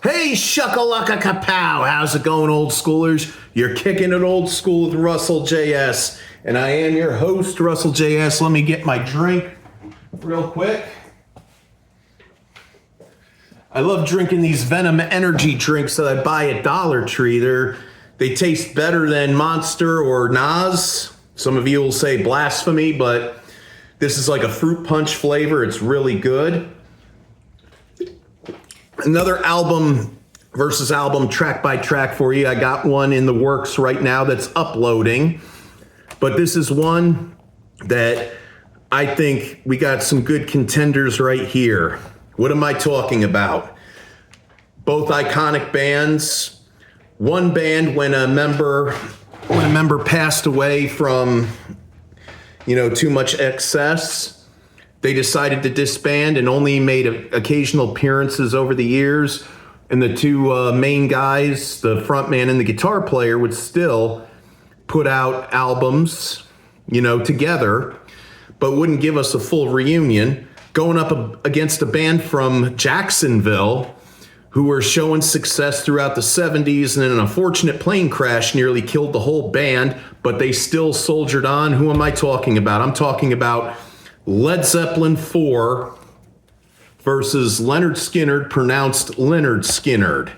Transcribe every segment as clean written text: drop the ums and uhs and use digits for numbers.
Hey, shuckalaka kapow! How's it going, old schoolers? You're kicking it old school with Russell JS, and I am your host, Russell JS. Let me get my drink real quick. I love drinking these Venom energy drinks that I buy at Dollar Tree. They taste better than Monster or Nas. Some of you will say blasphemy, but this is like a fruit punch flavor. It's really good. Another album versus album, track by track for you. I got one in the works right now that's uploading, but this is one that I think we got some good contenders right here. What am I talking about? Both iconic bands. One band, when a member passed away from, too much excess, they decided to disband and only made occasional appearances over the years. And the two main guys, the frontman and the guitar player, would still put out albums, together, but wouldn't give us a full reunion. Going up against a band from Jacksonville who were showing success throughout the 70s, and an unfortunate plane crash nearly killed the whole band, but they still soldiered on. Who am I talking about? I'm talking about Led Zeppelin 4 versus Leonard Skinnerd, pronounced Lynyrd Skynyrd.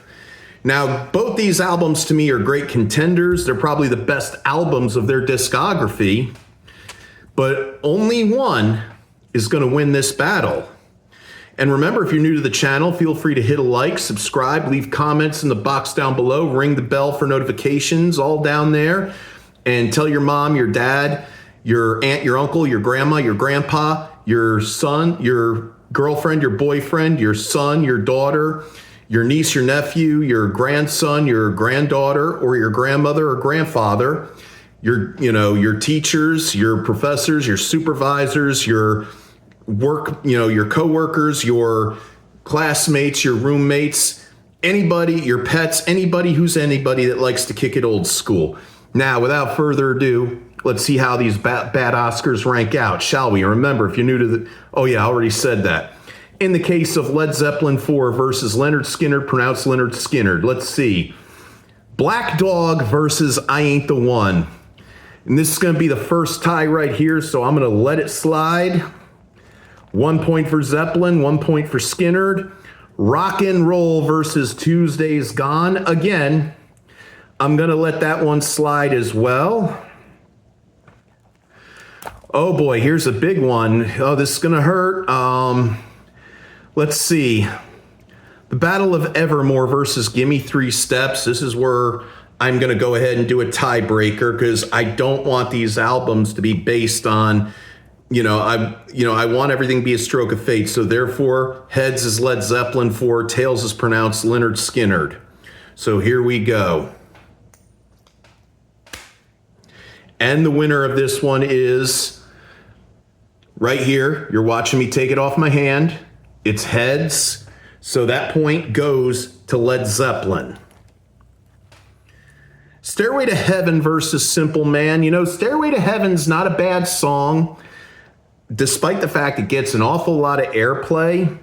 Now, both these albums to me are great contenders. They're probably the best albums of their discography, but only one is going to win this battle. And remember, if you're new to the channel, feel free to hit a like, subscribe, leave comments in the box down below, ring the bell for notifications, all down there, and tell your mom, your dad, your aunt, your uncle, your grandma, your grandpa, your son, your girlfriend, your boyfriend, your son, your daughter, your niece, your nephew, your grandson, your granddaughter, or your grandmother or grandfather, your teachers, your professors, your supervisors, your your coworkers, your classmates, your roommates, anybody, your pets, anybody who's anybody that likes to kick it old school. Now, without further ado, let's see how these bad Oscars rank out, shall we? Remember, if you're new to the... Oh, yeah, I already said that. In the case of Led Zeppelin 4 versus Leonard Skinnerd, pronounced Lynyrd Skynyrd, let's see. Black Dog versus I Ain't the One. And this is going to be the first tie right here, so I'm going to let it slide. 1 point for Zeppelin, 1 point for Skynyrd. Rock and Roll versus Tuesday's Gone. Again, I'm going to let that one slide as well. Oh boy, here's a big one. Oh, this is going to hurt. Let's see. The Battle of Evermore versus Gimme 3 Steps. This is where I'm going to go ahead and do a tiebreaker because I don't want these albums to be based on, I want everything to be a stroke of fate. So therefore, heads is Led Zeppelin 4, tails is pronounced Lynyrd Skynyrd. So here we go. And the winner of this one is right here. You're watching me take it off my hand. It's heads. So that point goes to Led Zeppelin. Stairway to Heaven versus Simple Man. Stairway to Heaven's not a bad song, despite the fact it gets an awful lot of airplay,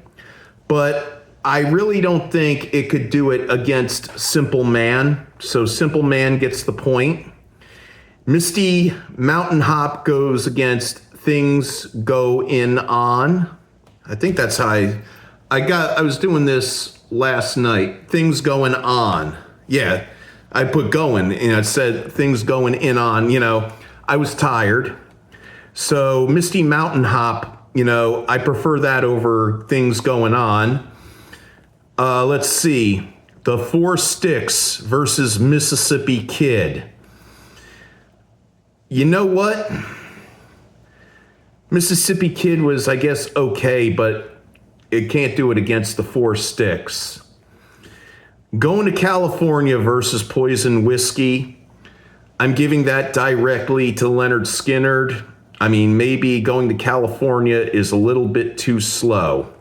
but I really don't think it could do it against Simple Man. So Simple Man gets the point. Misty Mountain Hop goes against Things Go In On. I think that's how I was doing this last night. Things Going On. Yeah, I put going and it said Things Going In On. I was tired. So Misty Mountain Hop, I prefer that over Things Going On. Let's see. The Four Sticks versus Mississippi Kid. You know what? Mississippi Kid was, I guess, okay, but it can't do it against the Four Sticks. Going to California versus Poison Whiskey. I'm giving that directly to Lynyrd Skynyrd. I mean, maybe Going to California is a little bit too slow.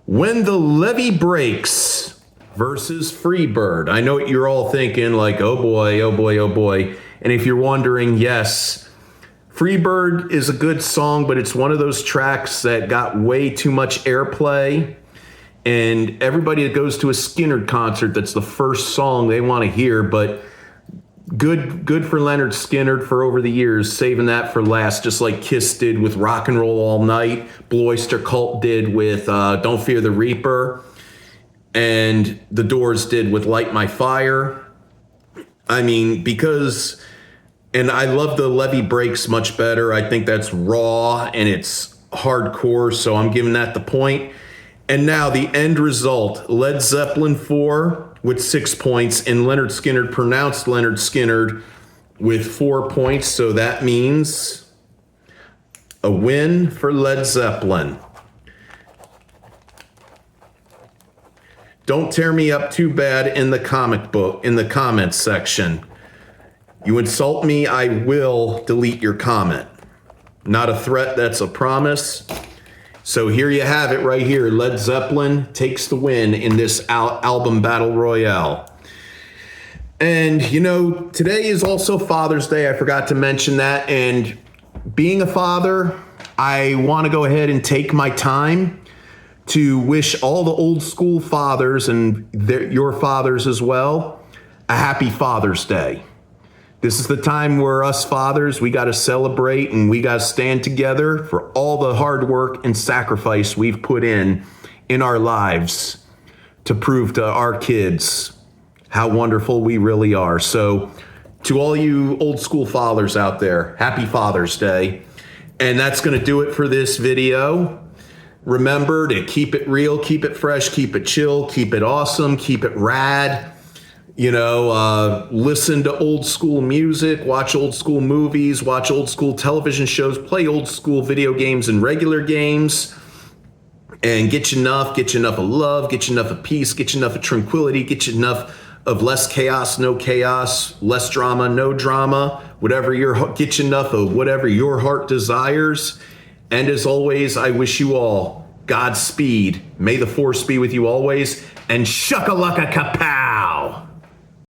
When the Levee Breaks versus Freebird. I know what you're all thinking, like, oh boy, oh boy, oh boy. And if you're wondering, yes, Freebird is a good song, but it's one of those tracks that got way too much airplay. And everybody that goes to a Skynyrd concert, that's the first song they want to hear. But good for Leonard Skinnerd for over the years, saving that for last, just like Kiss did with Rock and Roll All Night, Blue Oyster Cult did with Don't Fear the Reaper, and the Doors did with Light My Fire. I mean, because, and I love the Levee Breaks much better. I think that's raw and it's hardcore, so I'm giving that the point. And now the end result, Led Zeppelin 4 with 6 points, and Lynyrd Skynyrd, pronounced Lynyrd Skynyrd, with 4 points. So that means a win for Led Zeppelin. Don't tear me up too bad in the comments section. You insult me, I will delete your comment. Not a threat, that's a promise. So here you have it right here. Led Zeppelin takes the win in this album battle royale. And, you know, today is also Father's Day. I forgot to mention that. And being a father, I want to go ahead and take my time to wish all the old school fathers and your fathers as well a happy Father's Day. This is the time where us fathers, we got to celebrate and we got to stand together for all the hard work and sacrifice we've put in our lives to prove to our kids how wonderful we really are. So to all you old school fathers out there, happy Father's Day. And that's going to do it for this video. Remember to keep it real, keep it fresh, keep it chill, keep it awesome, keep it rad. You know, listen to old school music, watch old school movies, watch old school television shows, play old school video games and regular games, and get you enough of love, get you enough of peace, get you enough of tranquility, get you enough of less chaos, no chaos, less drama, no drama, get you enough of whatever your heart desires. And as always, I wish you all Godspeed. May the force be with you always, and shucka-lucka kapow!